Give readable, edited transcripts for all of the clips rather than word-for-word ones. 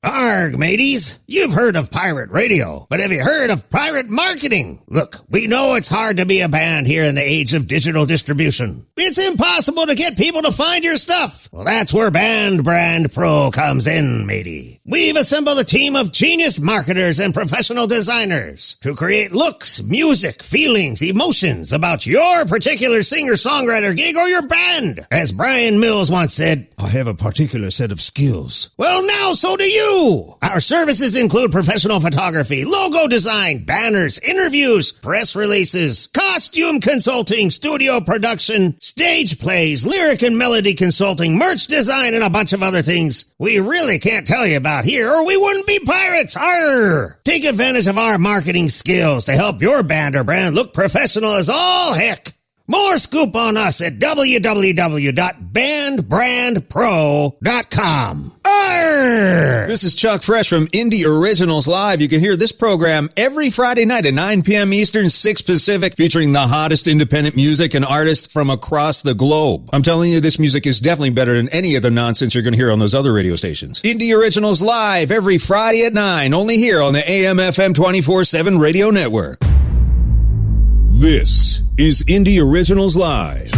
Arg, mateys. You've heard of pirate radio, but have you heard of pirate marketing? Look, we know it's hard to be a band here in the age of digital distribution. It's impossible to get people to find your stuff. Well, that's where Band Brand Pro comes in, matey. We've assembled a team of genius marketers and professional designers to create looks, music, feelings, emotions about your particular singer-songwriter gig or your band. As Brian Mills once said, I have a particular set of skills. Well, now so do you. Our services include professional photography, logo design, banners, interviews, press releases, costume consulting, studio production, stage plays, lyric and melody consulting, merch design, and a bunch of other things we really can't tell you about here, or we wouldn't be pirates. Arr! Take advantage of our marketing skills to help your band or brand look professional as all heck. More scoop on us at www.bandbrandpro.com. Arr! This is Chuck Fresh from Indie Originals Live. You can hear this program every Friday night at 9 p.m. Eastern, 6 Pacific, featuring the hottest independent music and artists from across the globe. I'm telling you, this music is definitely better than any of the nonsense you're going to hear on those other radio stations. Indie Originals Live every Friday at 9, only here on the AM/FM 24/7 Radio Network. This is Indie Originals Live,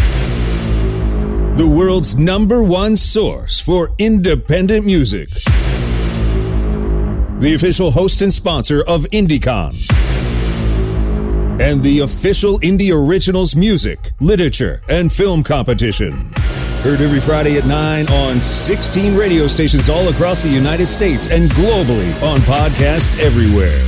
the world's #1 source for independent music. The official host and sponsor of IndieCon, and the official Indie Originals music, literature, and film competition. Heard every Friday at 9 on 16 radio stations all across the United States and globally on podcast everywhere.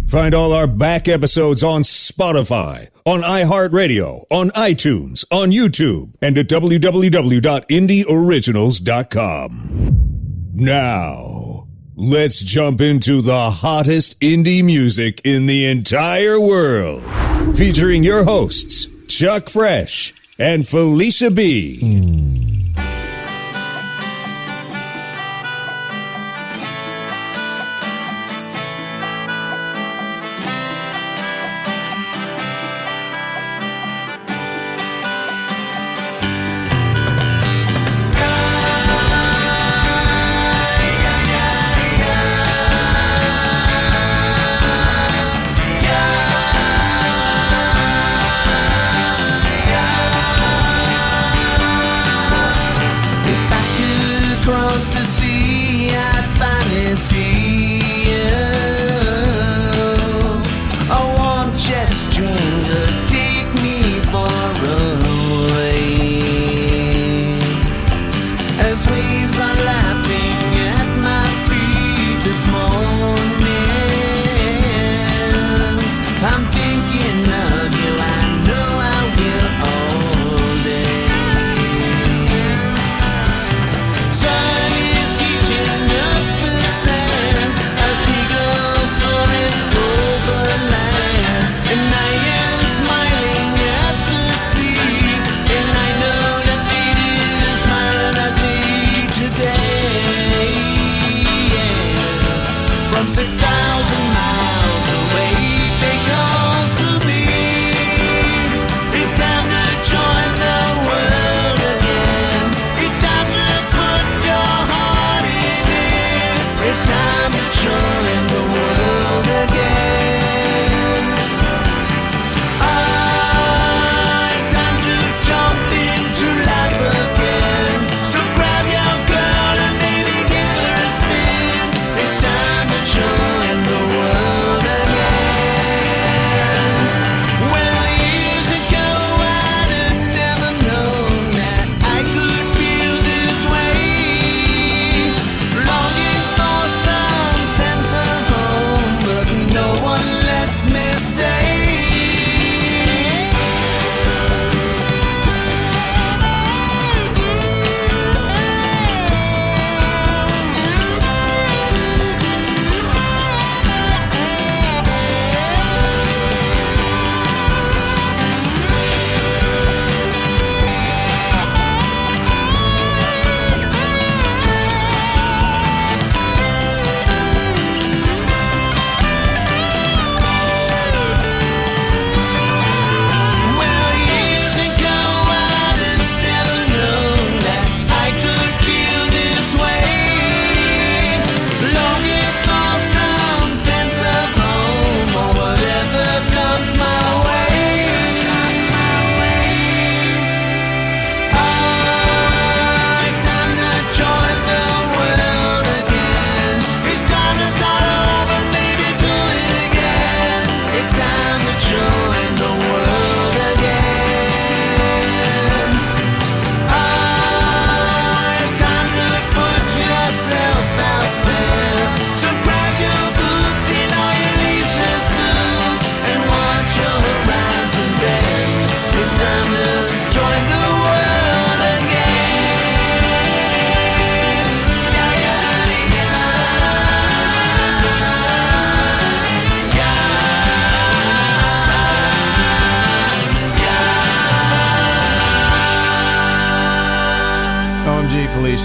Find all our back episodes on Spotify, on iHeartRadio, on iTunes, on YouTube, and at www.indieoriginals.com. Now, let's jump into the hottest indie music in the entire world, featuring your hosts, Chuck Fresh and Felicia B. Longing for some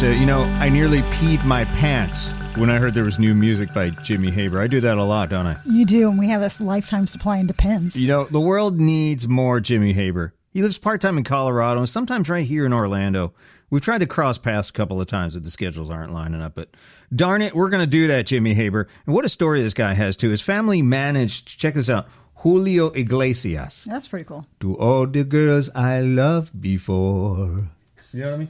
Felicia. You know, I nearly peed my pants when I heard there was new music by Jimmy Haber. I do that a lot, don't I? You do, and we have this lifetime supply and depends. You know, the world needs more Jimmy Haber. He lives part-time in Colorado and sometimes right here in Orlando. We've tried to cross paths a couple of times, but the schedules aren't lining up. But darn it, we're going to do that, Jimmy Haber. And what a story this guy has, too. His family managed, check this out, Julio Iglesias. That's pretty cool. To all the girls I loved before. You know what I mean?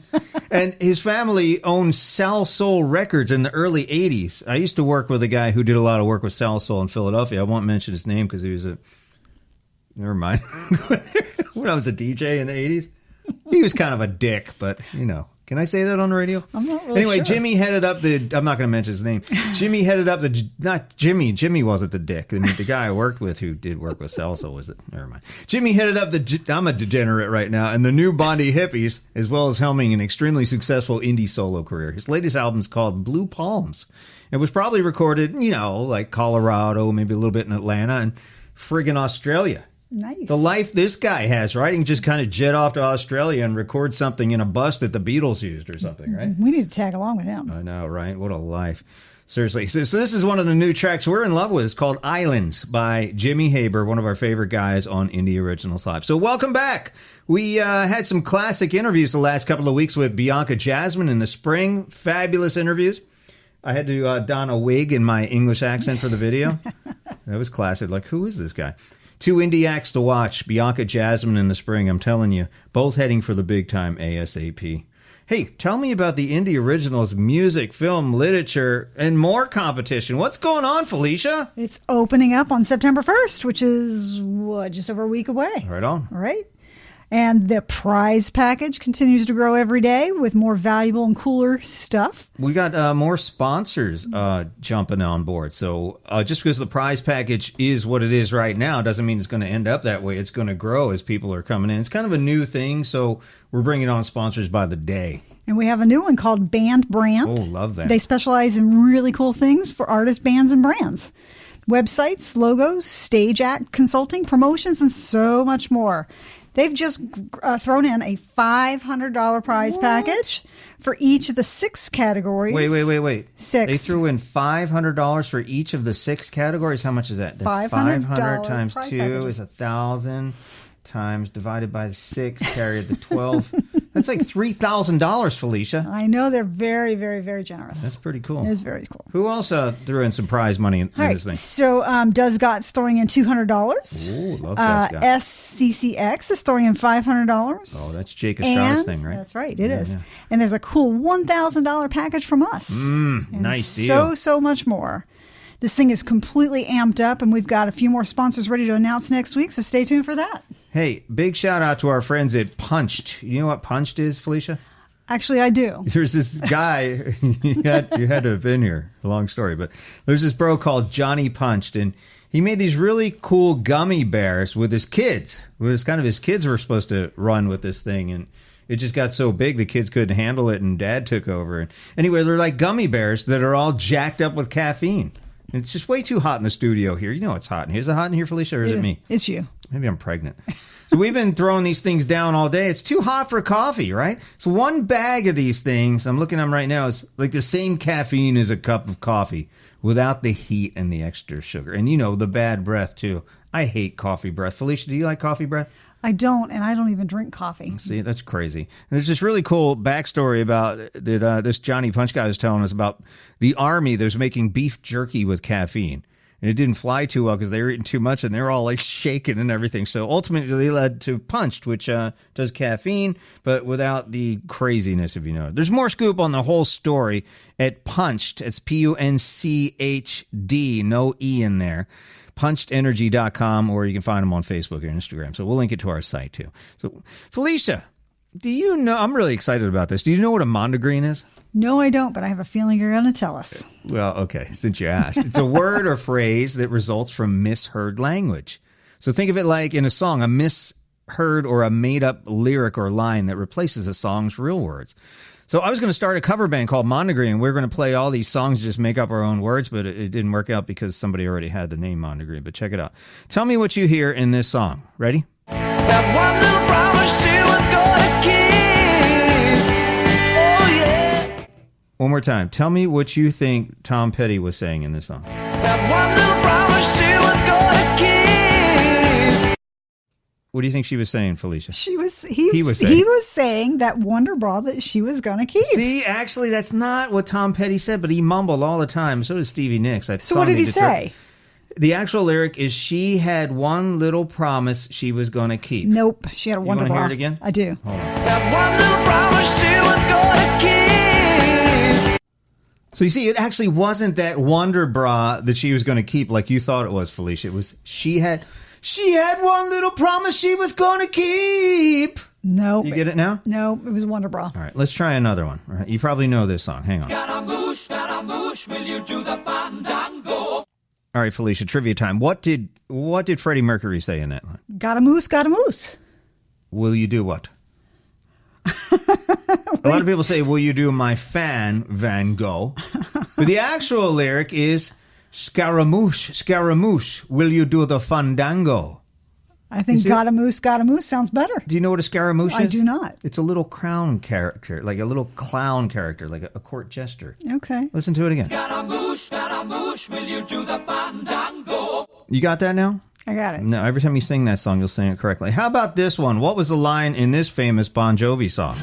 And his family owned Sal Soul Records in the early 80s. I used to work with a guy who did a lot of work with Sal Soul in Philadelphia. I won't mention his name because he was a... Never mind. When I was a DJ in the 80s, he was kind of a dick, but, you know. Can I say that on the radio? I'm not really Anyway, sure. Jimmy headed up the... I'm not going to mention his name. Jimmy headed up the... Not Jimmy. Jimmy wasn't the dick. I mean, the guy I worked with who did work with Salsa was it. Never mind. Jimmy headed up the... I'm a degenerate right now. And the new Bondi Hippies, as well as helming an extremely successful indie solo career. His latest album is called Blue Palms. It was probably recorded, you know, like Colorado, maybe a little bit in Atlanta, and friggin' Australia. Nice. The life this guy has, right? He can just kind of jet off to Australia and record something in a bus that the Beatles used or something, right? We need to tag along with him. I know, right? What a life. Seriously. So this is one of the new tracks we're in love with. It's called Islands by Jimmy Haber, one of our favorite guys on Indie Originals Live. So welcome back. We had some classic interviews the last couple of weeks with Bianca Jasmine in the spring. Fabulous interviews. I had to don a wig in my English accent for the video. That was classic. Like, who is this guy? 2 indie acts to watch, Bianca Jasmine in the spring. I'm telling you, both heading for the big time ASAP. Hey, tell me about the Indie Originals music, film, literature, and more competition. What's going on, Felicia? It's opening up on September 1st, which is, just over a week away. Right on. All right. And the prize package continues to grow every day with more valuable and cooler stuff. We got more sponsors jumping on board. So just because the prize package is what it is right now doesn't mean it's going to end up that way. It's going to grow as people are coming in. It's kind of a new thing, so we're bringing on sponsors by the day. And we have a new one called Band Brand. Oh, love that. They specialize in really cool things for artists, bands, and brands. Websites, logos, stage act consulting, promotions, and so much more. They've just thrown in a $500 prize package for each of the 6 categories. Wait. 6. They threw in $500 for each of the 6 categories. How much is that? That's $500 times 2 is 1,000 times divided by 6, carried to 12. That's like $3,000, Felicia. I know they're very, very, very generous. That's pretty cool. It is very cool. Who else threw in some prize money in All right, this thing? so Does Gott's throwing in $200. Ooh, love Does Gott. SCCX is throwing in $500. Oh, that's Jake Estrada's thing, right? That's right, it is. Yeah. And there's a cool $1,000 package from us. And nice deal. So much more. This thing is completely amped up, and we've got a few more sponsors ready to announce next week, so stay tuned for that. Hey, big shout out to our friends at Punched. You know what Punched is, Felicia? Actually, I do. There's this guy, you had to have been here, long story, but there's this bro called Johnny Punched, and he made these really cool gummy bears with his kids. It was kind of his kids were supposed to run with this thing, and it just got so big the kids couldn't handle it, and Dad took over. And anyway, they're like gummy bears that are all jacked up with caffeine. And it's just way too hot in the studio here. You know it's hot in here. Is it hot in here, Felicia, or is it me? It's you. Maybe I'm pregnant. So we've been throwing these things down all day. It's too hot for coffee, right? So one bag of these things, I'm looking at them right now, is like the same caffeine as a cup of coffee without the heat and the extra sugar. And, you know, the bad breath, too. I hate coffee breath. Felicia, do you like coffee breath? I don't, and I don't even drink coffee. See, that's crazy. And there's this really cool backstory about that this Johnny Punch guy was telling us about the Army that was making beef jerky with caffeine. And it didn't fly too well because they were eating too much and they were all like shaking and everything. So ultimately it led to Punched, which does caffeine, but without the craziness, if you know. There's more scoop on the whole story at Punched. It's PUNCHD, no E in there. PunchedEnergy.com, or you can find them on Facebook or Instagram. So we'll link it to our site too. So Felicia, do you know, I'm really excited about this. Do you know what a mondegreen is? No, I don't, but I have a feeling you're going to tell us. Well, okay, since you asked. It's a word or phrase that results from misheard language. So think of it like in a song, a misheard or a made-up lyric or line that replaces a song's real words. So I was going to start a cover band called Mondegreen. We were going to play all these songs and just make up our own words, but it didn't work out because somebody already had the name Mondegreen. But check it out. Tell me what you hear in this song. Ready? That one little promise to what's gonna keep. Oh, yeah. more time. Tell me what you think Tom Petty was saying in this song. That one little promise she was gonna keep. What do you think she was saying, Felicia? He was saying that Wonder Bra that she was going to keep. See, actually, that's not what Tom Petty said, but he mumbled all the time. So did Stevie Nicks. So what did he say? The actual lyric is she had one little promise she was going to keep. Nope. She had a Wonder Bra. You want to hear it again? I do. Hold on. That one little promise she was gonna keep. So you see, it actually wasn't that Wonder Bra that she was going to keep like you thought it was, Felicia. It was she had one little promise she was going to keep. No. You get it now? No, it was Wonder Bra. All right, let's try another one. All right, you probably know this song. Hang on. Scaramouche, will you do the fandango? All right, Felicia, trivia time. What did Freddie Mercury say in that line? Got a moose, got a moose. Will you do what? A lot of people say, will you do my fan, Van Gogh? But the actual lyric is, Scaramouche, Scaramouche, will you do the fandango? I think got a moose sounds better. Do you know what a Scaramouche is? I do not. It's a little clown character, like a little clown character, like a court jester. Okay. Listen to it again. Scaramouche, will you do the fandango? You got that now? I got it. No, every time you sing that song, you'll sing it correctly. How about this one? What was the line in this famous Bon Jovi song?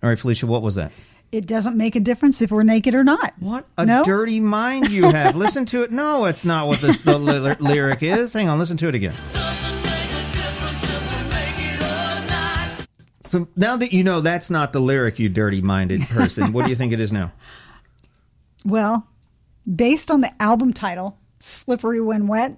All right, Felicia, what was that? It doesn't make a difference if we're naked or not. What a dirty mind you have. Listen to it. No, it's not what the lyric is. Hang on, listen to it again. So now that you know that's not the lyric, you dirty-minded person, what do you think it is now? Well, based on the album title, Slippery When Wet,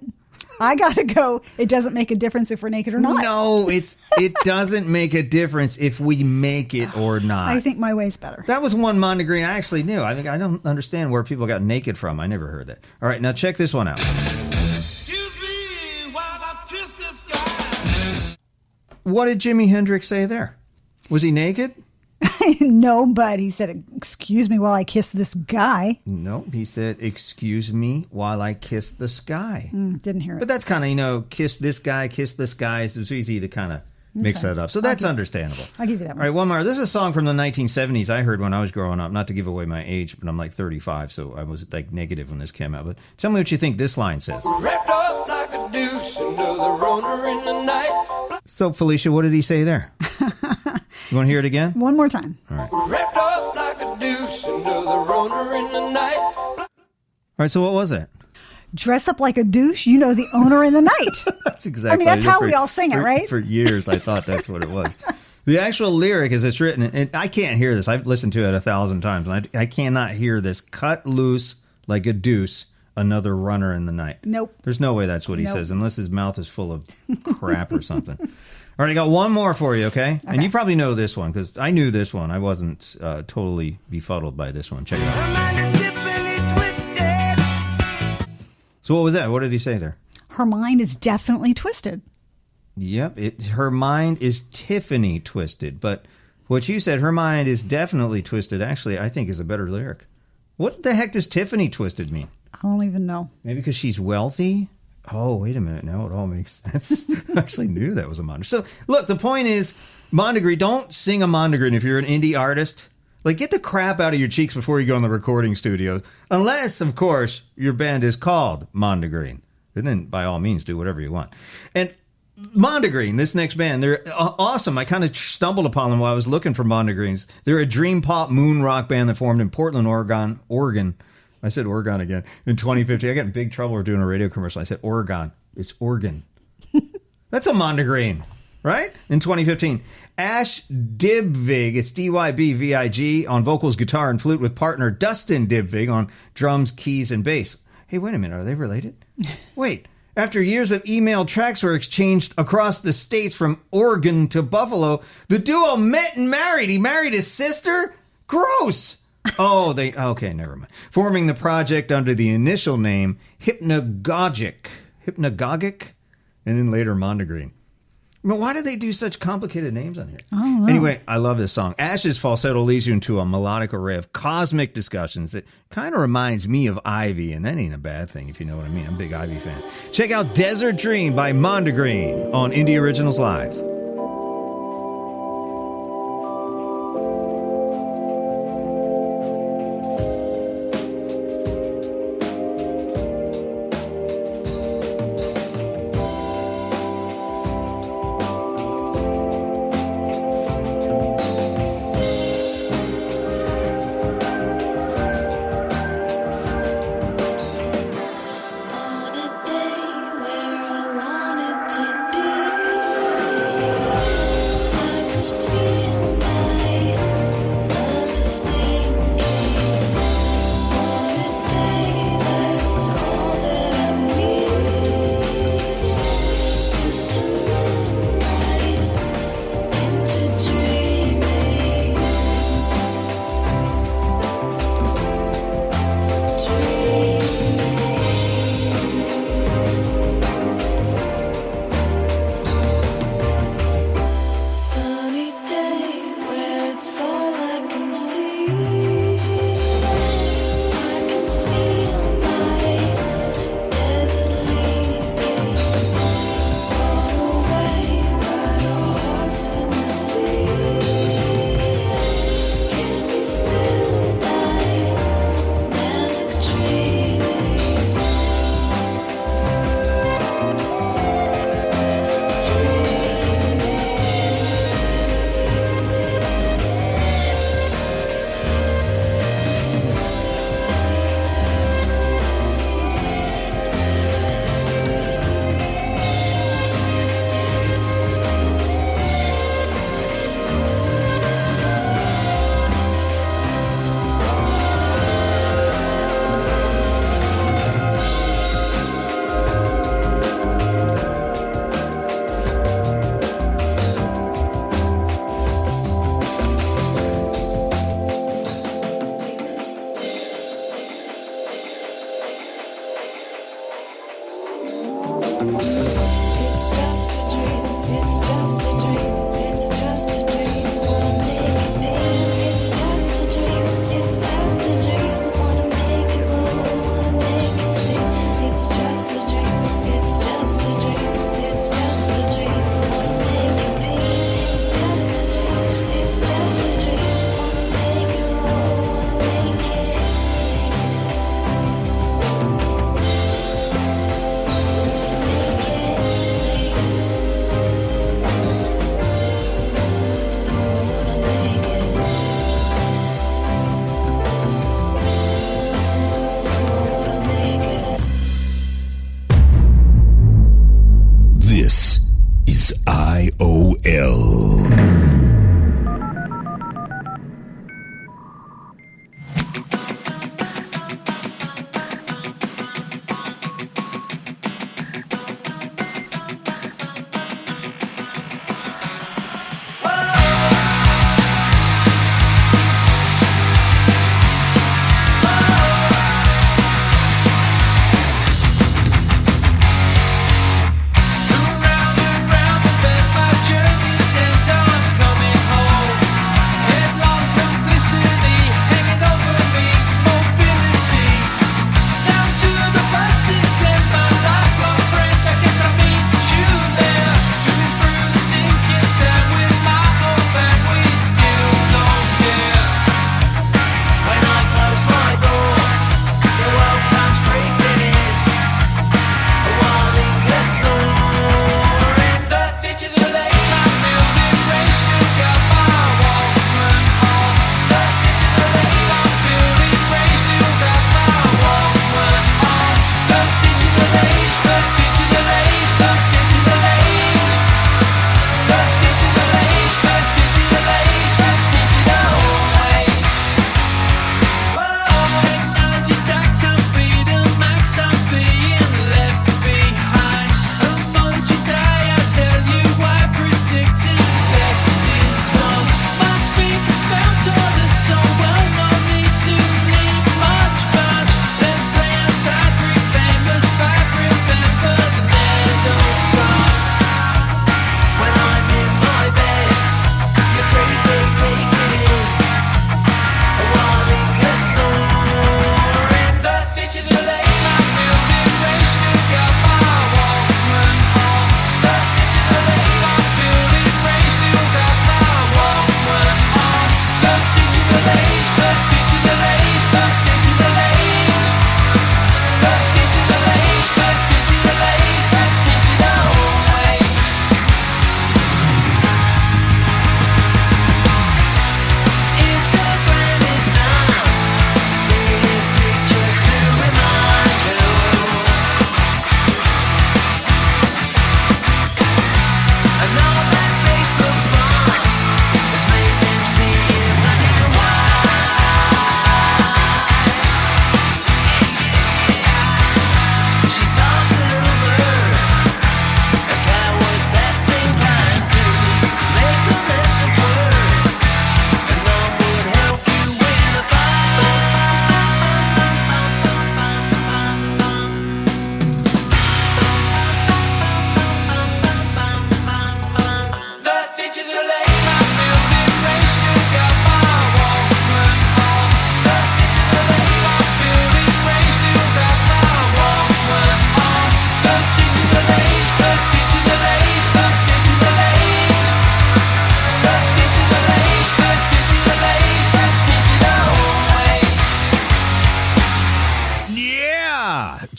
I got to go, it doesn't make a difference if we're naked or not. No, it doesn't make a difference if we make it or not. I think my way's better. That was one Mondegreen I actually knew. I don't understand where people got naked from. I never heard that. All right, now check this one out. Excuse me while I kiss the sky. What did Jimi Hendrix say there? Was he naked? No, but he said, excuse me while I kiss this guy. No, he said, excuse me while I kiss the sky. Didn't hear it. But that's kind of, kiss this guy, kiss the sky. It's easy to kind of mix that up. So that's understandable. I'll give you that one. All right, one more. This is a song from the 1970s I heard when I was growing up. Not to give away my age, but I'm like 35, so I was like negative when this came out. But tell me what you think this line says. Wrapped up like a deuce, another runner in the night. So, Felicia, what did he say there? You want to hear it again? One more time. All right. Wrapped up like a deuce, another runner in the night. All right, so what was it? Dress up like a douche, you know the owner in the night. That's exactly. I mean, that's how we all sing it, right? For years, I thought that's what it was. The actual lyric, as it's written, and I can't hear this. I've listened to it 1,000 times, and I cannot hear this. Cut loose like a deuce, another runner in the night. Nope. There's no way that's what he says, unless his mouth is full of crap or something. All right, I got one more for you, okay? And you probably know this one, because I knew this one. I wasn't totally befuddled by this one. Check it out. So what was that? What did he say there? Her mind is definitely twisted. Yep, her mind is Tiffany twisted. But what you said, her mind is definitely twisted, actually, I think is a better lyric. What the heck does Tiffany twisted mean? I don't even know. Maybe because she's wealthy? Oh, wait a minute. Now it all makes sense. I actually knew that was a Mondegreen. So, look, the point is, Mondegreen, don't sing a Mondegreen if you're an indie artist. Like, get the crap out of your cheeks before you go in the recording studio. Unless, of course, your band is called Mondegreen. And then, by all means, do whatever you want. And Mondegreen, this next band, they're awesome. I kind of stumbled upon them while I was looking for Mondegreens. They're a dream pop moon rock band that formed in Portland, Oregon. I said Oregon again. In 2015, I got in big trouble for doing a radio commercial. I said Oregon. It's Oregon. That's a Mondegreen, right? In 2015. Ash Dybvig, it's D-Y-B-V-I-G, on vocals, guitar, and flute with partner Dustin Dybvig on drums, keys, and bass. Hey, wait a minute. Are they related? Wait. After years of email, tracks were exchanged across the states from Oregon to Buffalo. The duo met and married. He married his sister? Gross. Okay, never mind. Forming the project under the initial name Hypnagogic, and then later Mondegreen. I mean, why do they do such complicated names on here? Oh, wow. Anyway, I love this song. Ash's falsetto leads you into a melodic array of cosmic discussions that kind of reminds me of Ivy, and that ain't a bad thing if you know what I mean. I'm a big Ivy fan. Check out Desert Dream by Mondegreen on Indie Originals Live.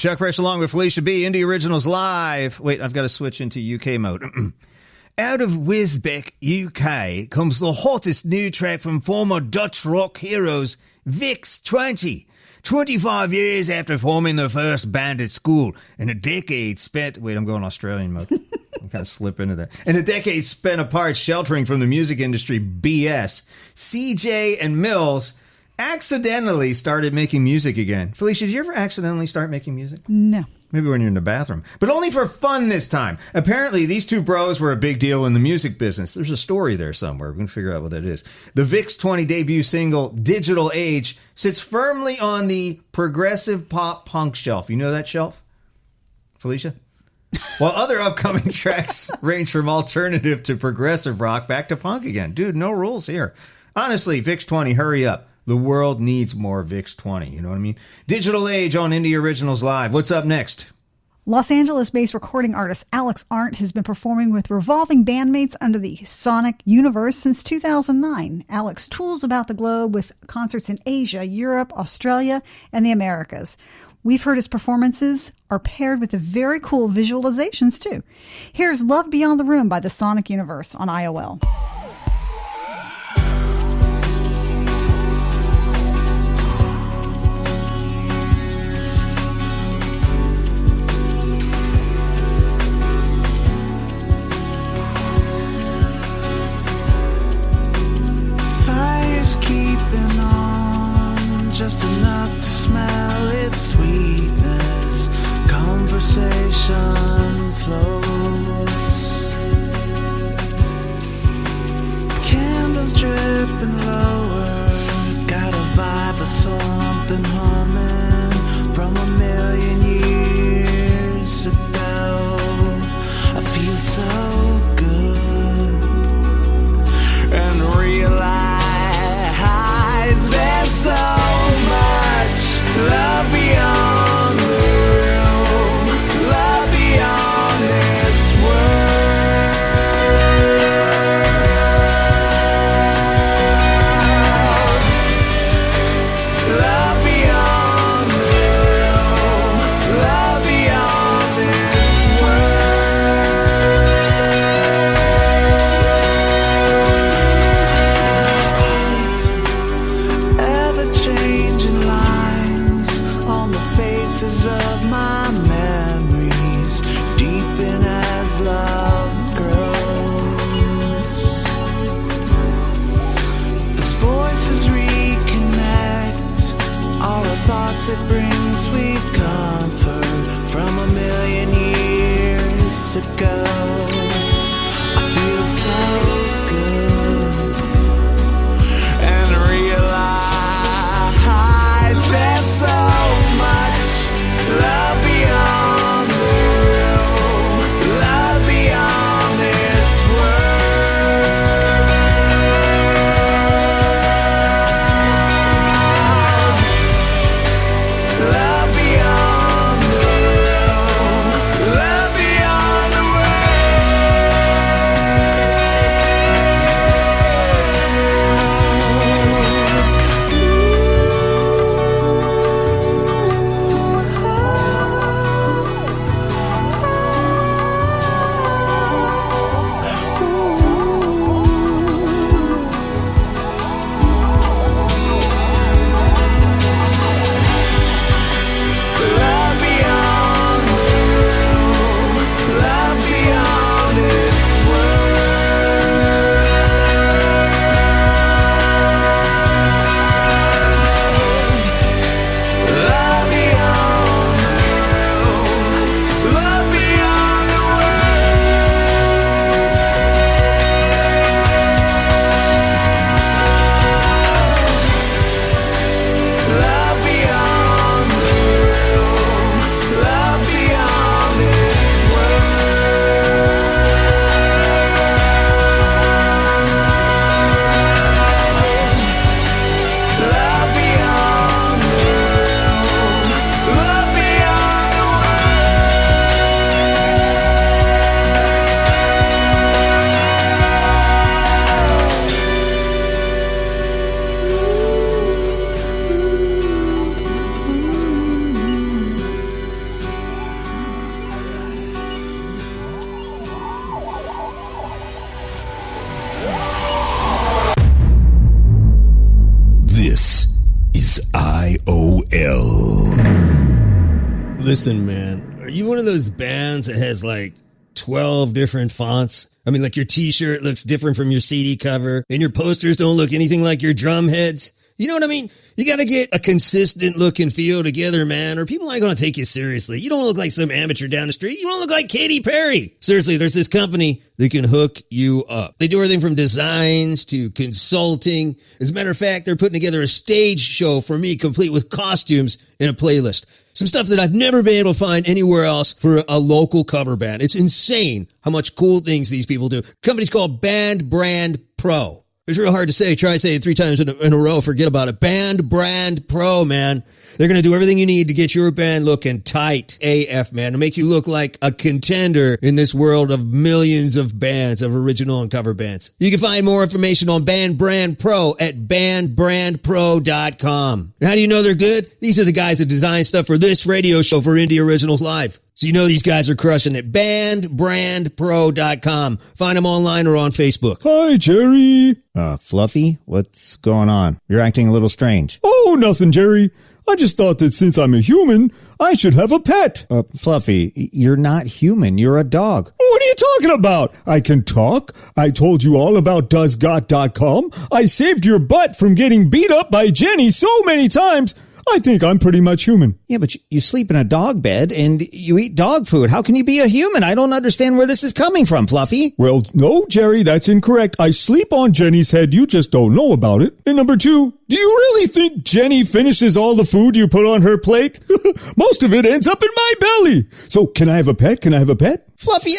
Chuck Fresh along with Felicia B. Indie Originals Live. Wait, I've got to switch into UK mode. Out of Wisbech, UK, comes the hottest new track from former Dutch rock heroes Vix 20. 25 years after forming their first band at school, and a decade spent... Wait, I'm going Australian mode. I'm kind of slip into that. And a decade spent apart sheltering from the music industry BS, CJ and Mills accidentally started making music again. Felicia, did you ever accidentally start making music? No. Maybe when you're in the bathroom. But only for fun this time. Apparently, these two bros were a big deal in the music business. There's a story there somewhere. We're going to figure out what that is. The Vix 20 debut single, Digital Age, sits firmly on the progressive pop punk shelf. You know that shelf, Felicia? While other upcoming tracks range from alternative to progressive rock back to punk again. Dude, no rules here. Honestly, Vix 20, hurry up. The world needs more Vix 20. You know what I mean? Digital Age on Indie Originals Live. What's up next? Los Angeles-based recording artist Alex Arndt has been performing with revolving bandmates under the Sonic universe since 2009. Alex tours about the globe with concerts in Asia, Europe, Australia, and the Americas. We've heard his performances are paired with the very cool visualizations, too. Here's Love Beyond the Room by the Sonic universe on IOL. Keeping on just enough to smell its sweetness. Conversation flows. Candles dripping lower. Got a vibe of something humming from a million years ago. I feel so good and realize there's so much love beyond the room, love beyond this world, love beyond the room, love beyond this world. Changing lines on the faces of my memories, deepen as love grows. As voices reconnect, all the thoughts that bring sweet comfort from a million years ago. I feel so good and realize there's so much love beyond the room, love beyond this world, love beyond the room, love beyond the world. This is IOL. Listen, man, are you one of those bands that has like 12 different fonts? I mean, like your t-shirt looks different from your CD cover and your posters don't look anything like your drum heads. You know what I mean? You got to get a consistent look and feel together, man, or people aren't going to take you seriously. You don't look like some amateur down the street. You don't look like Katy Perry. Seriously, there's this company that can hook you up. They do everything from designs to consulting. As a matter of fact, they're putting together a stage show for me, complete with costumes and a playlist. Some stuff that I've never been able to find anywhere else for a local cover band. It's insane how much cool things these people do. The company's called Band Brand Pro. It's real hard to say. Try saying it 3 times in a row. Forget about it. Band Brand Pro, man. They're going to do everything you need to get your band looking tight AF, man, to make you look like a contender in this world of millions of bands, of original and cover bands. You can find more information on Band Brand Pro at bandbrandpro.com. And how do you know they're good? These are the guys that design stuff for this radio show for Indie Originals Live. So you know these guys are crushing it. Bandbrandpro.com. Find them online or on Facebook. Hi, Jerry. Fluffy, what's going on? You're acting a little strange. Oh, nothing, Jerry. I just thought that since I'm a human, I should have a pet. Fluffy, you're not human. You're a dog. What are you talking about? I can talk. I told you all about DoesGot.com. I saved your butt from getting beat up by Jenny so many times. I think I'm pretty much human. Yeah, but you sleep in a dog bed and you eat dog food. How can you be a human? I don't understand where this is coming from, Fluffy. Well, no, Jerry, that's incorrect. I sleep on Jenny's head. You just don't know about it. And number 2, do you really think Jenny finishes all the food you put on her plate? Most of it ends up in my belly. So can I have a pet? Can I have a pet? Fluffy,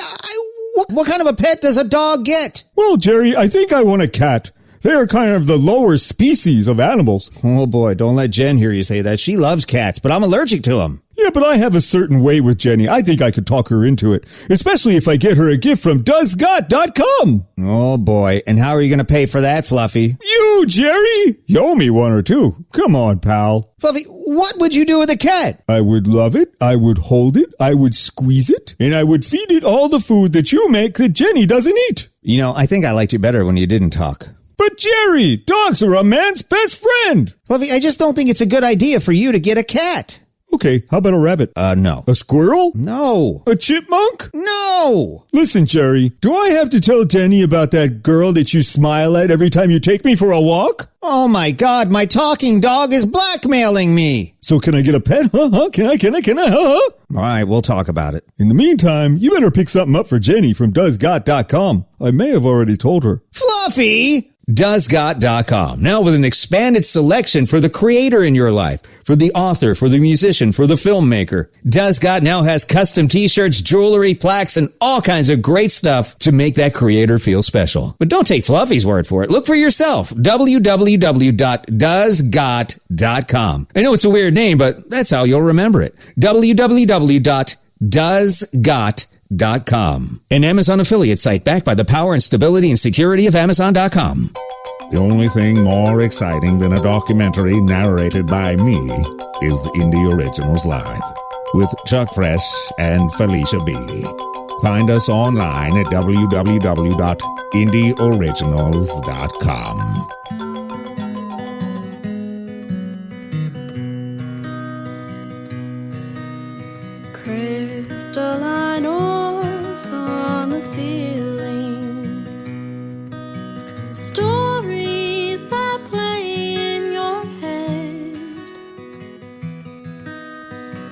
what kind of a pet does a dog get? Well, Jerry, I think I want a cat. They are kind of the lower species of animals. Oh boy, don't let Jen hear you say that. She loves cats, but I'm allergic to them. Yeah, but I have a certain way with Jenny. I think I could talk her into it, especially if I get her a gift from DoesGot.com. Oh boy, and how are you going to pay for that, Fluffy? You, Jerry? You owe me 1 or 2. Come on, pal. Fluffy, what would you do with a cat? I would love it, I would hold it, I would squeeze it, and I would feed it all the food that you make that Jenny doesn't eat. You know, I think I liked you better when you didn't talk. But Jerry, dogs are a man's best friend. Fluffy, I just don't think it's a good idea for you to get a cat. Okay, how about a rabbit? No. A squirrel? No. A chipmunk? No. Listen, Jerry, do I have to tell Jenny about that girl that you smile at every time you take me for a walk? Oh my God, my talking dog is blackmailing me. So can I get a pet? Can I? All right, we'll talk about it. In the meantime, you better pick something up for Jenny from DoesGot.com. I may have already told her. Fluffy! DoesGot.com, now with an expanded selection for the creator in your life, for the author, for the musician, for the filmmaker. DoesGot now has custom t-shirts, jewelry, plaques, and all kinds of great stuff to make that creator feel special. But don't take Fluffy's word for it. Look for yourself. www.DoesGot.com. I know it's a weird name, but that's how you'll remember it. www.DoesGot.com. An Amazon affiliate site backed by the power and stability and security of Amazon.com. The only thing more exciting than a documentary narrated by me is Indie Originals Live with Chuck Fresh and Felicia B. Find us online at www.indieoriginals.com. Crystalline orbs on the ceiling, stories that play in your head,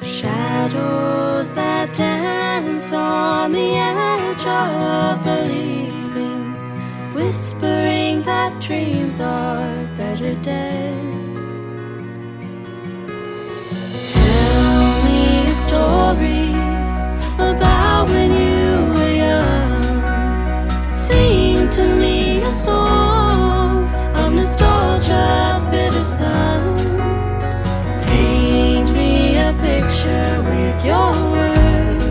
shadows that dance on the edge of believing, whispering that dreams are better dead. Tell me a story about when you were young. Sing to me a song of nostalgia's bitter sun. Paint me a picture with your words.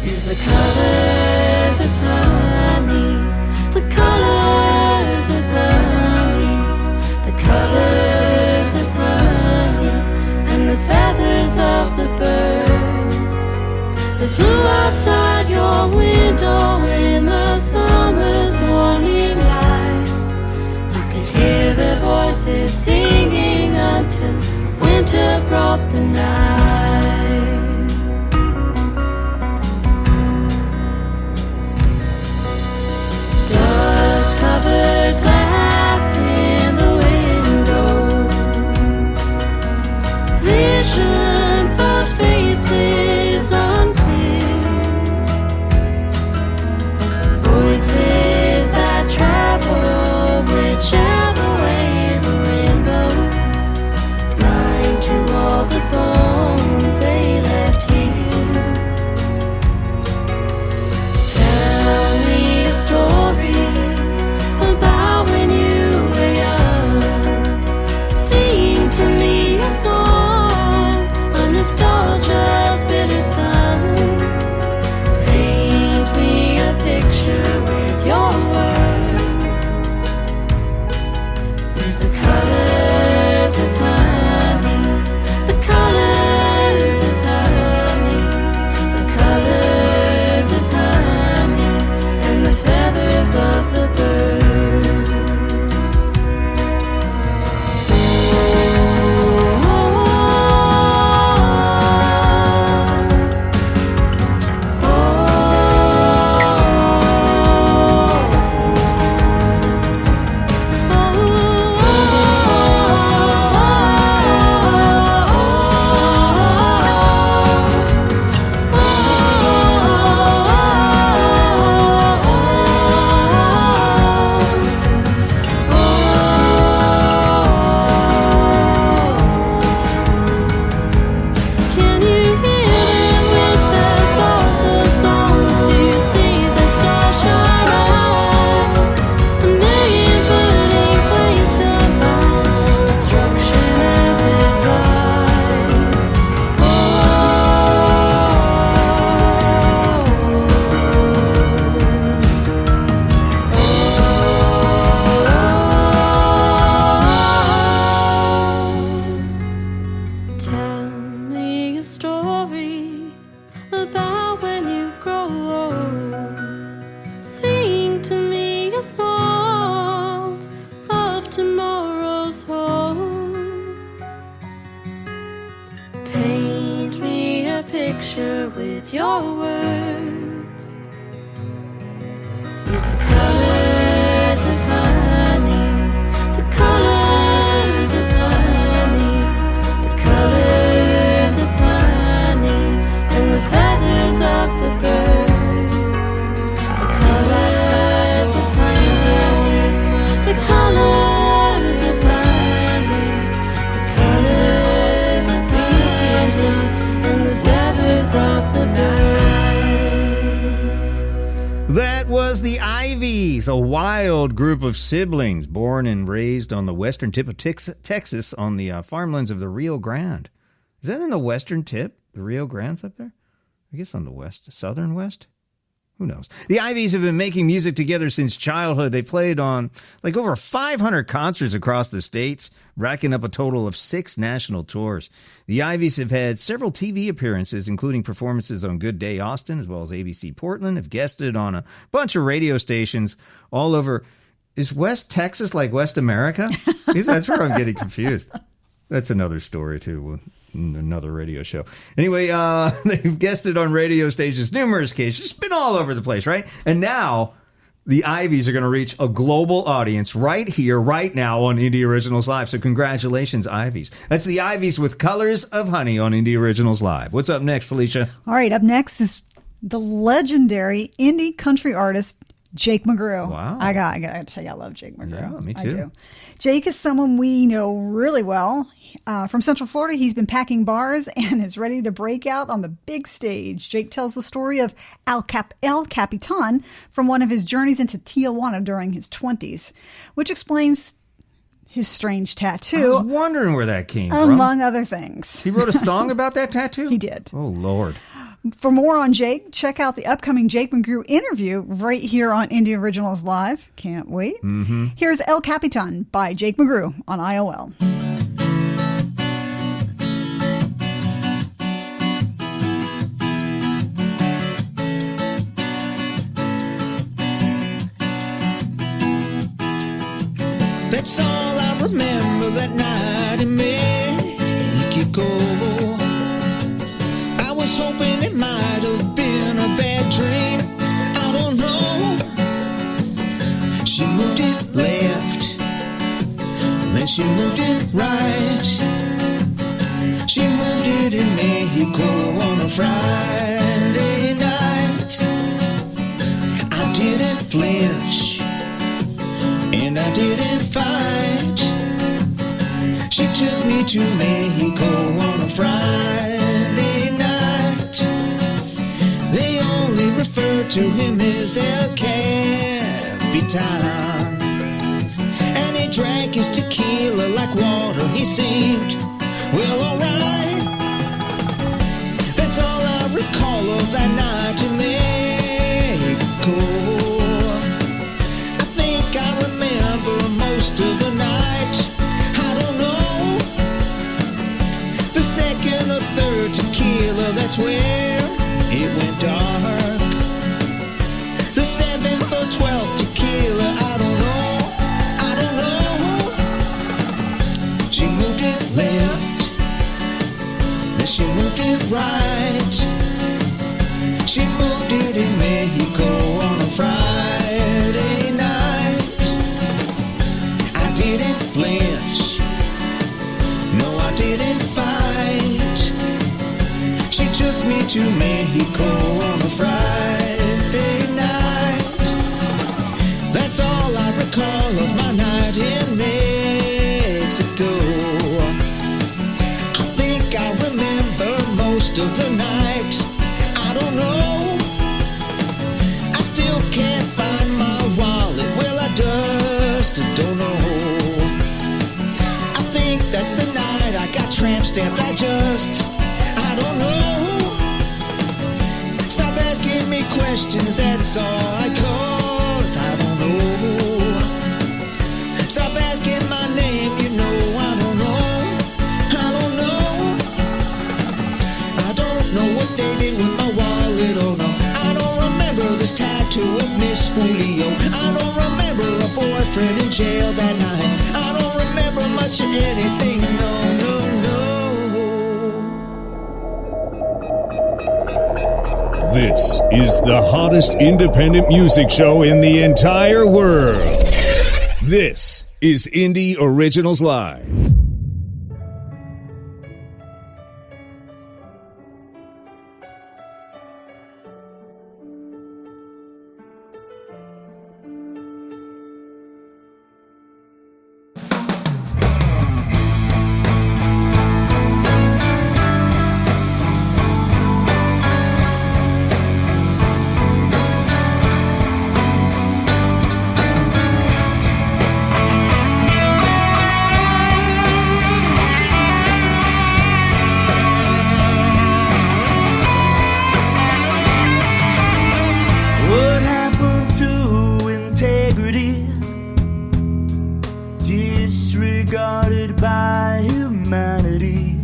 Use the colors of honey, the colors of honey. till winter brought the night. Dust-covered glass in the window, visions of faces unclear, voices that travel whichever way the wind blows, blind to all the bones they left here. Tell me a story about when you were young. Sing to me a song of nostalgia's bitter sun. Paint me a picture with your words. Use the colors of honey, the colors of honey, the colors of honey, and the feathers of the bird. Can you hear them with their soulful songs? Do you see the starshine rise? A million burning flames come by, destruction as it flies. Tell me a story about when you grow old. Sing to me a song of tomorrow's hope. Paint me a picture with your words. Use the colors of honey, the colors of honey, the colors of honey, and the feathers of the bird. The colors of honey, the colors of honey, the colors of honey, and the feathers of the bird. That was the Ivies, a wild group of siblings born and raised on the western tip of Texas on the farmlands of the Rio Grande. Is that in the western tip? The Rio Grande's up there? I guess on the west, southern west? Who knows? The Ivies have been making music together since childhood. They played on like over 500 concerts across the states, racking up a total of 6 national tours. The Ivies have had several TV appearances, including performances on Good Day Austin, as well as ABC Portland, have guested on a bunch of radio stations all over. Is West Texas like West America? That's where I'm getting confused. That's another story, too. Another radio show. Anyway, they've guested on radio stations, numerous occasions, just been all over the place, right? And now the Ivies are going to reach a global audience right here, right now on Indie Originals Live. So congratulations, Ivies. That's the Ivies with Colors of Honey on Indie Originals Live. What's up next, Felicia? All right, up next is the legendary indie country artist Jake McGrew. Wow. I gotta tell you, I love Jake McGrew. Yeah, me too. I do. Jake is someone we know really well. From Central Florida, he's been packing bars and is ready to break out on the big stage. Jake tells the story of El Capitan from one of his journeys into Tijuana during his 20s, which explains his strange tattoo. I was wondering where that came from. Among other things. He wrote a song about that tattoo? He did. Oh, Lord. For more on Jake, check out the upcoming Jake McGrew interview right here on Indie Originals Live. Can't wait. Mm-hmm. Here's El Capitan by Jake McGrew on IOL. That's all I remember that night in May. that dream? I don't know. She moved it left, then she moved it right. She moved it in Mexico on a Friday night. I didn't flinch, and I didn't fight. She took me to Mexico on a Friday night. They only refer to him as El Capitan, and he drank his tequila like water. He seemed, well, alright. That's all I recall of that night in Mexico. I think I remember most of the night. I don't know. The second or third tequila, that's where it went dark. The 7th or 12th tequila, I don't know. I don't know. She moved it left, then she moved it right. She moved it in Mexico on a Friday night. I didn't flinch, no, I didn't fight. She took me to Mexico on a Friday night. That's all I recall of my night in Mexico. I think I remember most of the night. I don't know. I still can't find my wallet. Well, I just don't know. I think that's the night I got tramp stamped. I don't know. Stop asking me questions, that's all I cause I don't know. Stop asking my name, you know I don't know. I don't know. I don't know what they did with my wallet, oh no. I don't remember this tattoo of Miss Julio. I don't remember a boyfriend in jail that night. I don't remember much of anything, no, no, no. This is the hottest independent music show in the entire world. This is Indie Originals Live. What happened to integrity? Disregarded by humanity.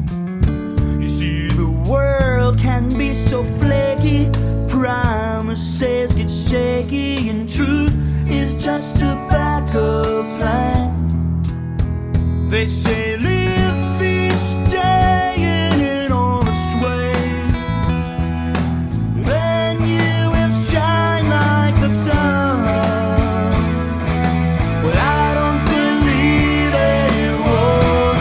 You see, the world can be so flaky. Promises get shaky, and truth is just a backup plan. They say live each day in an honest way. Then you will shine like the sun. Well, I don't believe it won't.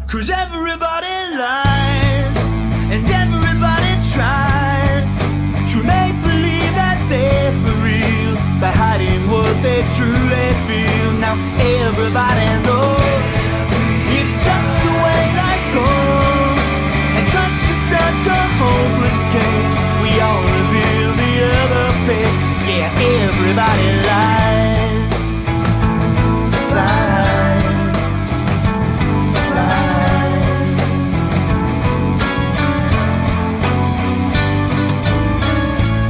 'Cause everybody lies and everybody tries to make believe that they're for real by hiding what they truly feel. Now everybody knows it's just the way life goes, and trust is such a hopeless case. We all reveal the other face. Yeah, everybody lies, lies, lies.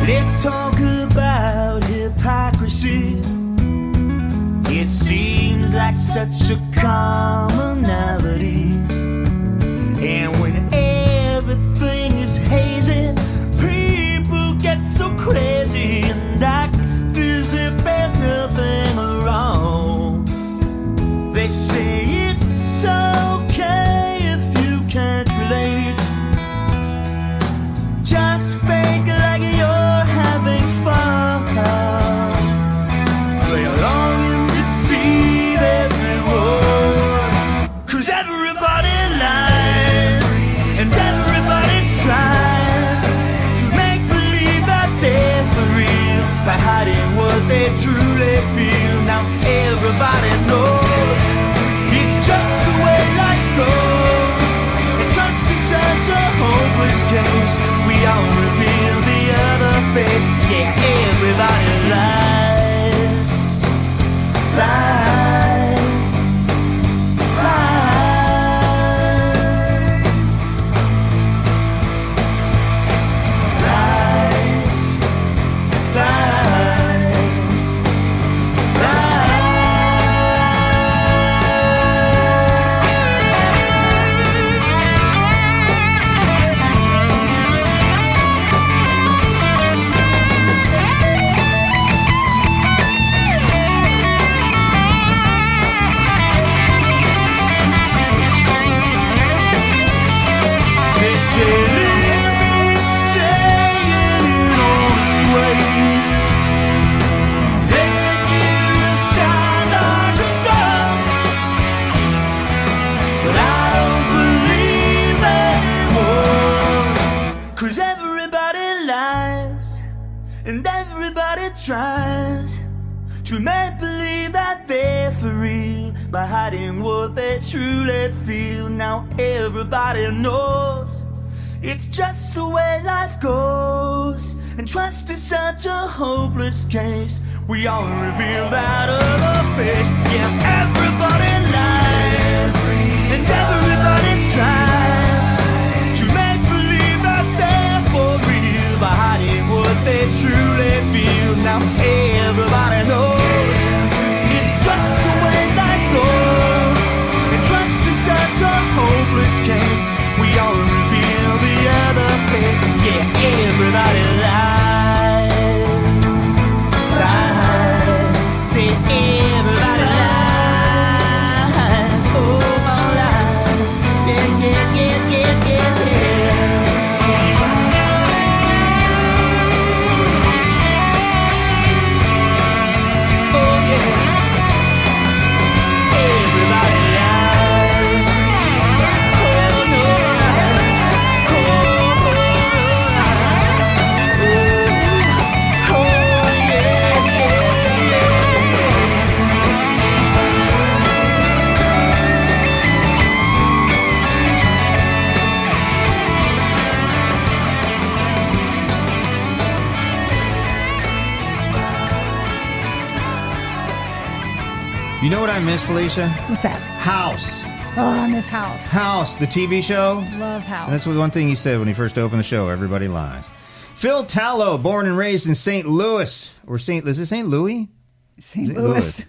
Let's talk about hypocrisy. It seems like such a commonality. And when everything is hazy, people get so crazy and act as if there's nothing wrong. They say it's okay if you can't relate. Just fake like you're tries to make believe that they're for real by hiding what they truly feel. Now everybody knows it's just the way life goes, and trust is such a hopeless case. We all reveal that other face. Yeah, everybody lies, and everybody tries to make believe that they're for real by hiding what they truly feel. Now everybody knows it's just the way life goes, and trust is such a hopeless case. We all reveal the other face. Yeah, everybody lies, lies. Say everybody lies. Oh my lies. Yeah, yeah, yeah, yeah, yeah, yeah. Oh yeah. Everybody lies. Oh no lies. Oh, oh, oh yeah, yeah, yeah. You know what I miss, Felicia? What's that? House. Oh, I miss House. House, the TV show. Love House. And that's one thing he said when he first opened the show. Everybody lies. Phil Tallow, born and raised in St. Louis. Is it St. Louis? St. Louis.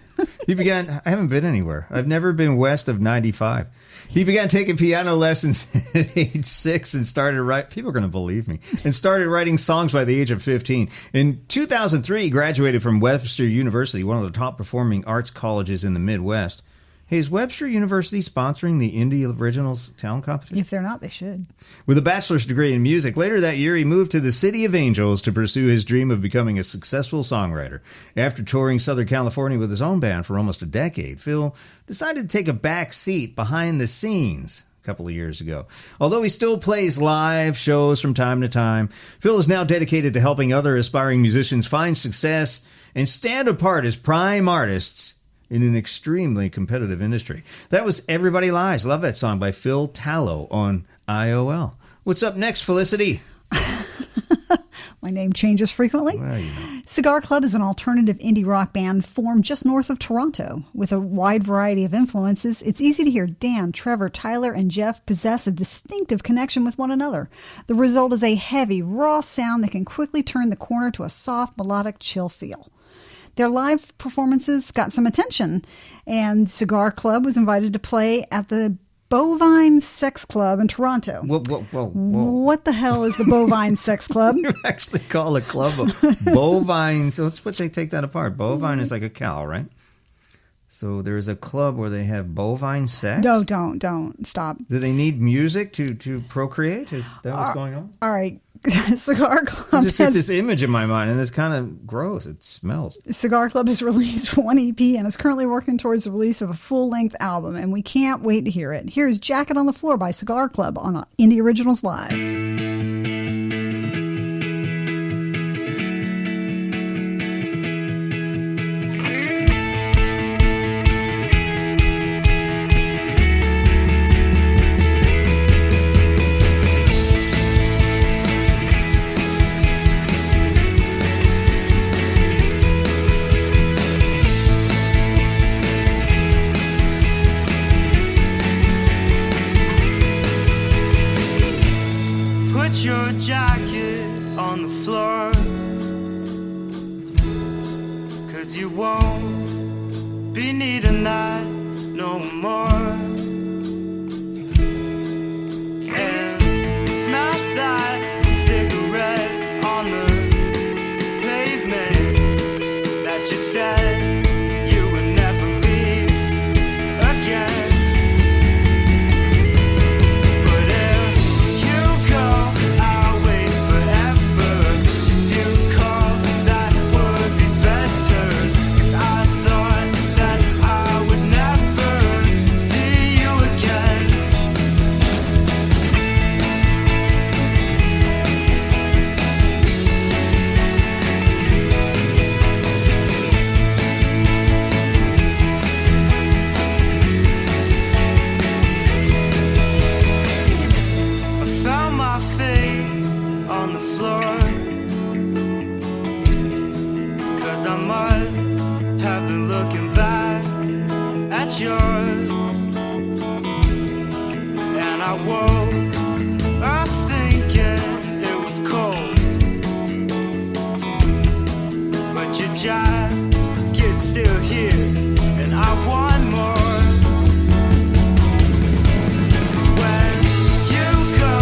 He began, I haven't been anywhere. I've never been west of 95. He began taking piano lessons at age 6 and started writing, people are going to believe me, and started writing songs by the age of 15. In 2003, he graduated from Webster University, one of the top performing arts colleges in the Midwest. Hey, is Webster University sponsoring the Indie Originals Talent Competition? If they're not, they should. With a bachelor's degree in music, later that year he moved to the City of Angels to pursue his dream of becoming a successful songwriter. After touring Southern California with his own band for almost a decade, Phil decided to take a back seat behind the scenes a couple of years ago. Although he still plays live shows from time to time, Phil is now dedicated to helping other aspiring musicians find success and stand apart as prime artists in an extremely competitive industry. That was Everybody Lies. Love that song by Phil Tallow on IOL. What's up next, Felicity? My name changes frequently. Well, you know. Cigar Club is an alternative indie rock band formed just north of Toronto. With a wide variety of influences, it's easy to hear Dan, Trevor, Tyler, and Jeff possess a distinctive connection with one another. The result is a heavy, raw sound that can quickly turn the corner to a soft, melodic, chill feel. Their live performances got some attention, and Cigar Club was invited to play at the Bovine Sex Club in Toronto. Whoa. What the hell is the Bovine Sex Club? You actually call a club of bovine. So let's take that apart. Bovine is like a cow, right? So there's a club where they have bovine sex? No, don't. Stop. Do they need music to procreate? Is that what's going on? All right. Cigar Club I just get this image in my mind, and it's kind of gross. It smells. Cigar Club has released one EP and is currently working towards the release of a full-length album, and we can't wait to hear it. Here's Jacket on the Floor by Cigar Club on Indie Originals Live. Your jacket on the floor, 'cause you won't be needing that no more. And smash that cigarette on the pavement that you said you would never leave again. But if you go, woke up thinking it was cold, but your jacket's still here, and I want more. 'Cause when you go,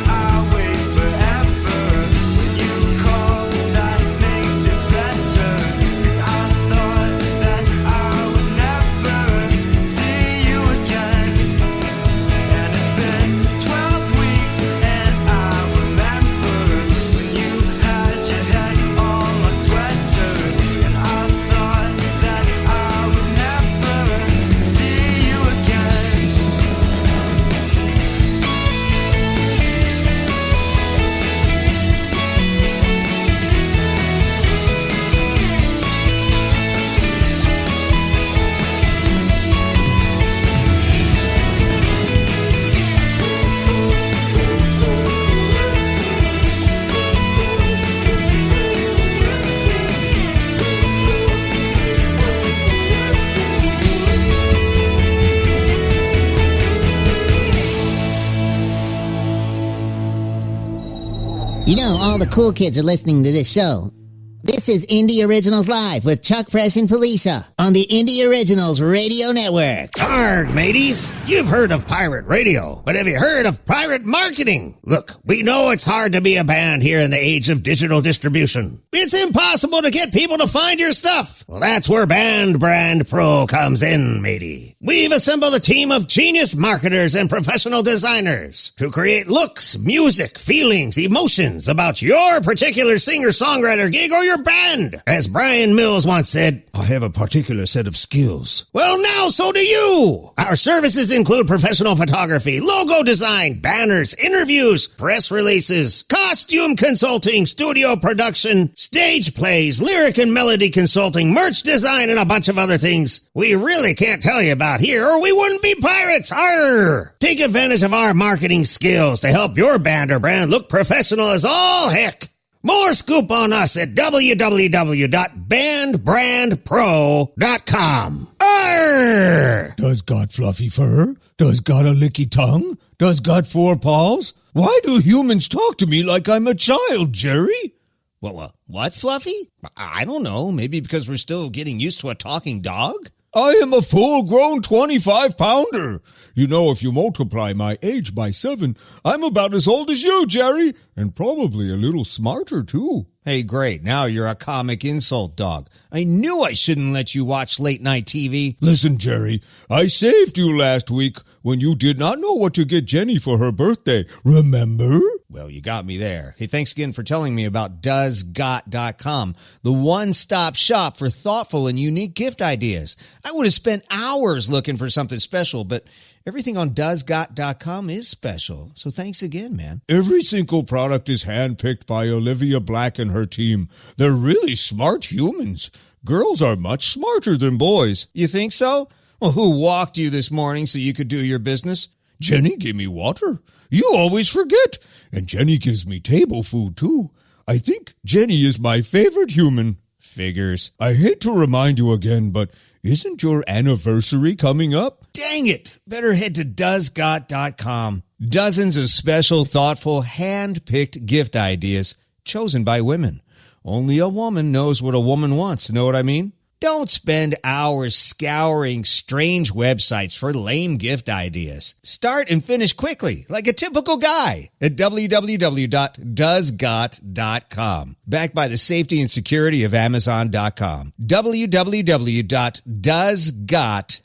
I wait forever. When you call, that makes it better. 'Cause I thought that I would never see you again. And it's been 12 weeks, and I remember when you had your head on my sweater. And I thought that I would never see you again. You know, all the cool kids are listening to this show. This is Indie Originals Live with Chuck Fresh and Felicia on the Indie Originals Radio Network. Arg, mateys! You've heard of pirate radio, but have you heard of pirate marketing? Look, we know it's hard to be a band here in the age of digital distribution. It's impossible to get people to find your stuff. Well, that's where Band Brand Pro comes in, matey. We've assembled a team of genius marketers and professional designers to create looks, music, feelings, emotions about your particular singer-songwriter gig or your band. As Brian Mills once said, I have a particular set of skills. well, now so do you. Our services include professional photography, logo design, banners, interviews, press releases, costume consulting, studio production, stage plays, lyric and melody consulting, merch design, and a bunch of other things we really can't tell you about here, or we wouldn't be pirates. Arr! Take advantage of our marketing skills to help your band or brand look professional as all heck. More scoop on us at www.bandbrandpro.com. Arr! Does God fluffy fur? Does God a licky tongue? Does God 4 paws? Why do humans talk to me like I'm a child, Jerry? Well, what, Fluffy? I don't know. Maybe because we're still getting used to a talking dog? I am a full-grown 25-pounder. You know, if you multiply my age by 7, I'm about as old as you, Jerry, and probably a little smarter, too. Hey, great. Now you're a comic insult dog. I knew I shouldn't let you watch late-night TV. Listen, Jerry, I saved you last week when you did not know what to get Jenny for her birthday. Remember? Well, you got me there. Hey, thanks again for telling me about DoesGot.com, the one-stop shop for thoughtful and unique gift ideas. I would have spent hours looking for something special, but everything on DoesGot.com is special. So thanks again, man. Every single product is handpicked by Olivia Black and her team. They're really smart humans. Girls are much smarter than boys. You think so? Well, who walked you this morning so you could do your business? Jenny gave me water. You always forget. And Jenny gives me table food, too. I think Jenny is my favorite human. Figures. I hate to remind you again, but isn't your anniversary coming up? Dang it. Better head to DoesGot.com. Dozens of special, thoughtful, hand-picked gift ideas chosen by women. Only a woman knows what a woman wants. Know what I mean? Don't spend hours scouring strange websites for lame gift ideas. Start and finish quickly, like a typical guy, at www.doesgot.com. Backed by the safety and security of Amazon.com. www.doesgot.com.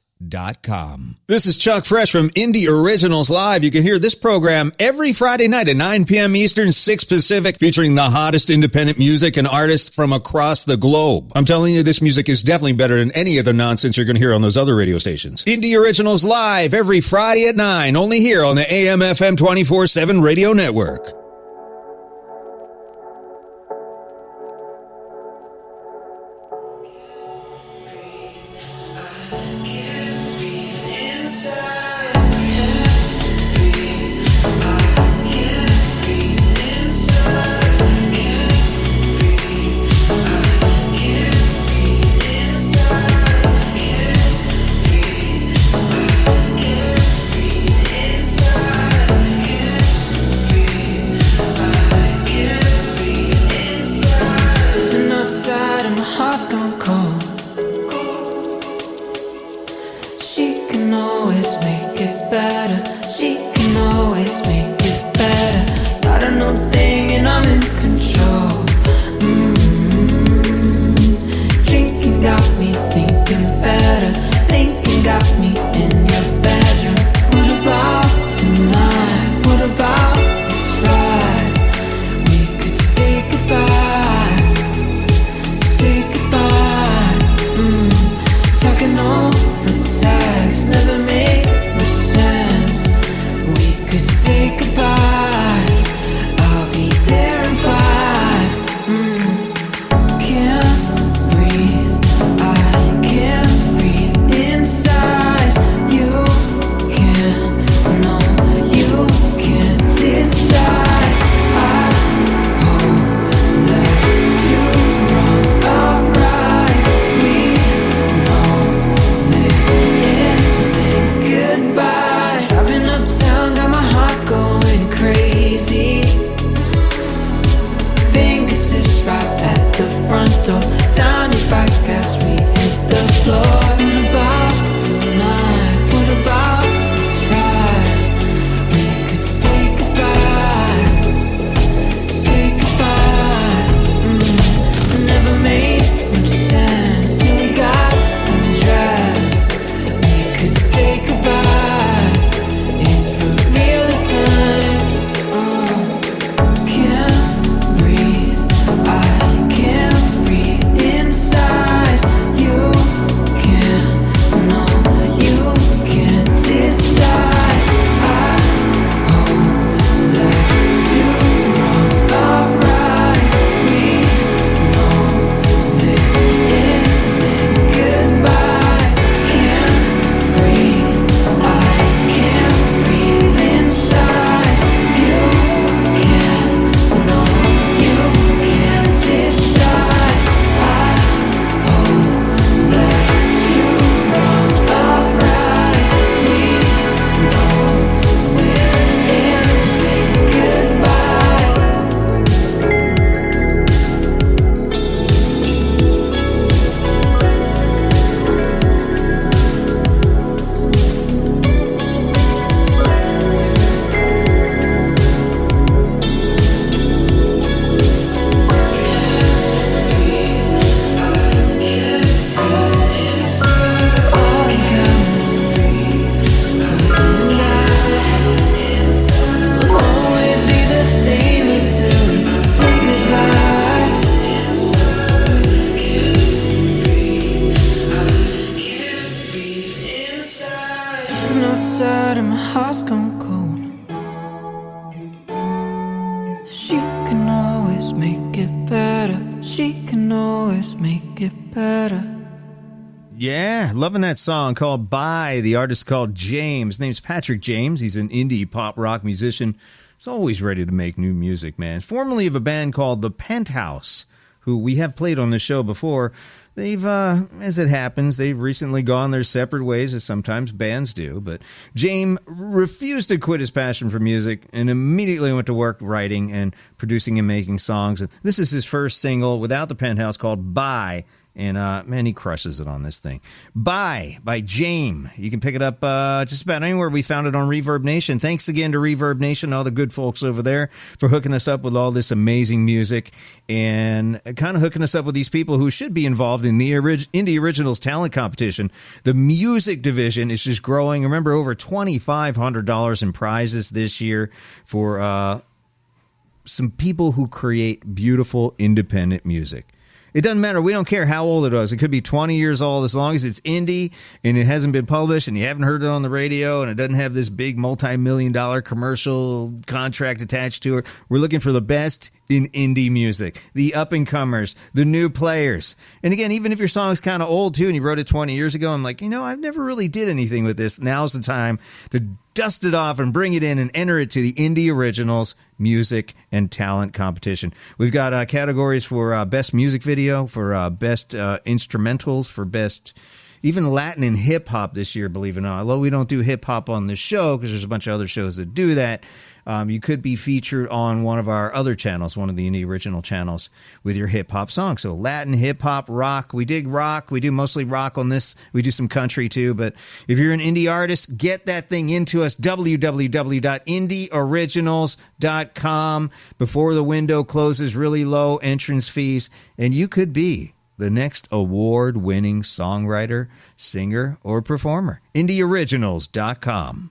This is Chuck Fresh from Indie Originals Live. You can hear this program every Friday night at 9 p.m. Eastern, 6 Pacific, featuring the hottest independent music and artists from across the globe. I'm telling you, this music is definitely better than any of the nonsense you're going to hear on those other radio stations. Indie Originals Live every Friday at 9, only here on the AM/FM 24/7 Radio Network. better. She can always make it better. Not a new thing and I'm in control. Drinking got me thinking better. Thinking got me in your bedroom. What about tonight? What about this ride? We could say goodbye. Say goodbye. Talking over text never made much sense. We could say goodbye. I'll be there in 5. Can't breathe. I can't breathe inside. You can't. No, you can't decide. I hope that you wrongs are right. We know this isn't goodbye. Driving uptown, got my heart going crazy. Fingertips right at the front door. Down your back as we hit the floor. What about tonight? What about this ride? We could say goodbye. Say goodbye. Never made much sense till we got undressed. We could say goodbye. It's for real this time. Can't breathe. I can't breathe inside. You can't. No, you can't decide. I hope that you wrongs are right. We know this isn't goodbye. Can't breathe. I can't breathe inside. You can't. No, you can't decide. I hope that you wrongs are right. We know this isn't goodbye. All the cameras will always be the same until we say goodbye. Sitting outside and my heart's gone cold. She can always make it better. She can always make it better. Yeah, loving that song called Bye. The artist called James. His name's Patrick James. He's an indie pop rock musician. He's always ready to make new music, man. Formerly of a band called The Penthouse, who we have played on the show before. They've, as it happens, they've recently gone their separate ways, as sometimes bands do. But James refused to quit his passion for music and immediately went to work writing and producing and making songs. And this is his first single without The Penthouse called Bye. And, man, he crushes it on this thing. Bye by James. You can pick it up just about anywhere. We found it on Reverb Nation. Thanks again to Reverb Nation, all the good folks over there, for hooking us up with all this amazing music and kind of hooking us up with these people who should be involved in the Indie Originals Talent Competition. The music division is just growing. Remember, over $2,500 in prizes this year for some people who create beautiful independent music. It doesn't matter. We don't care how old it was. It could be 20 years old as long as it's indie and it hasn't been published and you haven't heard it on the radio and it doesn't have this big multi-million-dollar commercial contract attached to it. We're looking for the best in indie music, the up-and-comers, the new players. And again, even if your song's kind of old, too, and you wrote it 20 years ago, I'm like, I've never really did anything with this. Now's the time to dust it off and bring it in and enter it to the Indie Originals Music and Talent Competition. We've got categories for best music video, for best instrumentals, for best even Latin and hip-hop this year, believe it or not. Although we don't do hip-hop on this show because there's a bunch of other shows that do that. you could be featured on one of our other channels, one of the Indie Original channels, with your hip-hop song. So Latin, hip-hop, rock. We dig rock. We do mostly rock on this. We do some country, too. But if you're an indie artist, get that thing into us, www.indieoriginals.com. Before the window closes, really low entrance fees, and you could be the next award-winning songwriter, singer, or performer. IndieOriginals.com.